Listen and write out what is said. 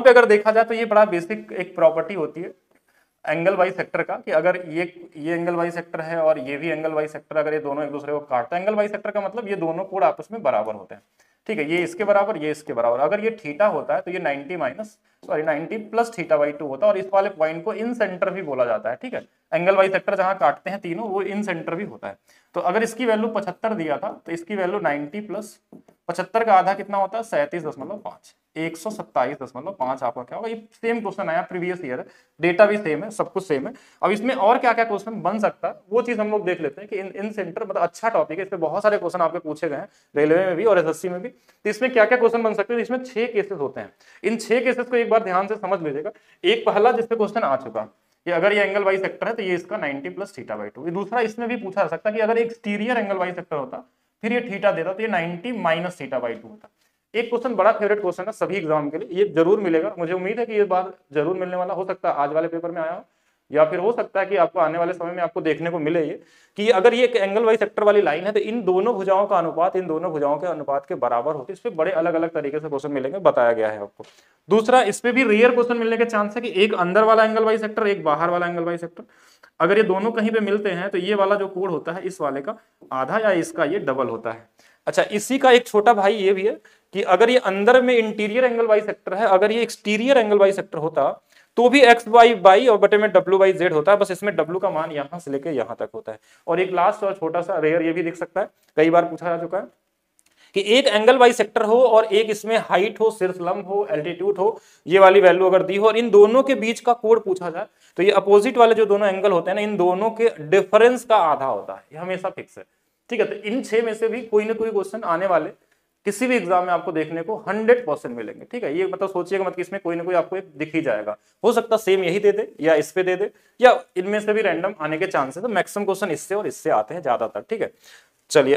पे अगर देखा जाए तो ये बड़ा बेसिक एक प्रॉपर्टी होती है एंगल बाई सेक्टर का, कि अगर ये एंगल बाई सेक्टर है और ये भी एंगल बाई सेक्टर, अगर ये दोनों एक दूसरे को काटते हैं, एंगल बाई सेक्टर का मतलब ये दोनों कोण आपस में बराबर होते हैं, ठीक है, ये इसके बराबर, ये इसके बराबर। अगर ये थीटा होता है तो ये 90 प्लस थीटा बाई 2 होता है, और इस वाले पॉइंट को इन सेंटर भी बोला जाता है, ठीक है। एंगल बाई सेक्टर जहां काटते हैं तीनों, वो इन सेंटर भी होता है। तो अगर इसकी वैल्यू 75 दिया था तो इसकी वैल्यू 90 प्लस 75 का आधा कितना होता है, 37.5, 127.5 आपका क्या होगा। ये सेम क्वेश्चन आया प्रीवियस ईयर है, डेटा भी सेम है, सब कुछ सेम है। अब इसमें और क्या क्या क्वेश्चन बन सकता है वो चीज हम लोग देख लेते हैं कि इन सेंटर मतलब अच्छा टॉपिक है, इस पे बहुत सारे क्वेश्चन आपके पूछे गए हैं रेलवे में भी और एसएससी में भी। तो इसमें क्या क्या क्वेश्चन बन सकते हैं, इसमें 6 केसेस होते हैं। इन 6 केसेस को एक बार ध्यान से समझ लीजिएगा। एक पहला जिसपे क्वेश्चन आ चुका, ये अगर ये एंगल वाई सेक्टर है तो ये इसका 90 प्लस थीटा बाई 2। दूसरा इसमें भी पूछा जा सकता है कि अगर एक्सटीरियर एंगल वाई सेक्टर होता फिर ये थीटा देता तो ये 90 माइनस थीटा बाई 2 होता। एक क्वेश्चन बड़ा फेवरेट क्वेश्चन है सभी एग्जाम के लिए, ये जरूर मिलेगा, मुझे उम्मीद है कि ये बार जरूर मिलने वाला, हो सकता है आज वाले पेपर में आया हो या फिर हो सकता है कि आपको आने वाले समय में आपको देखने को मिले ये, कि अगर ये एंगल वाई सेक्टर वाली लाइन है तो इन दोनों भुजाओं का अनुपात इन दोनों भुजाओं के अनुपात के बराबर होती है। इस पे बड़े अलग अलग तरीके से क्वेश्चन मिलेंगे, बताया गया है आपको। दूसरा, इस पे भी रेयर क्वेश्चन मिलने के चांस है कि एक अंदर वाला एंगल वाई सेक्टर, एक बाहर वाला एंगल वाई सेक्टर, अगर ये दोनों कहीं पे मिलते हैं तो ये वाला जो कोण होता है इस वाले का आधा या इसका ये डबल होता है। अच्छा, इसी का एक छोटा भाई ये भी है कि अगर ये अंदर में इंटीरियर एंगल वाई सेक्टर है, अगर ये एक्सटीरियर एंगल वाई सेक्टर होता तो भी एक्स वाई बाई और बटे में डब्ल्यू बाई जेड होता है, बस इसमें डब्ल्यू का मान यहां से लेके यहां तक होता है। और एक लास्ट और छोटा सा रेयर ये भी दिख सकता है, कई बार पूछा जा चुका है कि एक एंगल वाई सेक्टर हो और एक इसमें हाइट हो, शीर्ष लंब हो, एल्टीट्यूड हो, ये वाली वैल्यू अगर दी हो और इन दोनों के बीच का कोण पूछा जाए तो ये अपोजिट वाले जो दोनों एंगल होते हैं ना, इन दोनों के डिफरेंस का आधा होता है, ये हमेशा फिक्स है, ठीक है। तो इन 6 में से भी कोई ना कोई क्वेश्चन आने वाले किसी भी एग्जाम में आपको देखने को 100% मिलेंगे, ठीक है। ये मतलब सोचिएगा मत कि इसमें कोई ना कोई आपको एक दिख ही जाएगा, हो सकता सेम यही दे दे या इस पे दे दे या इनमें से भी रैंडम आने के चांसेस है। तो मैक्सिमम क्वेश्चन इससे और इससे आते हैं ज्यादातर, ठीक है। चलिए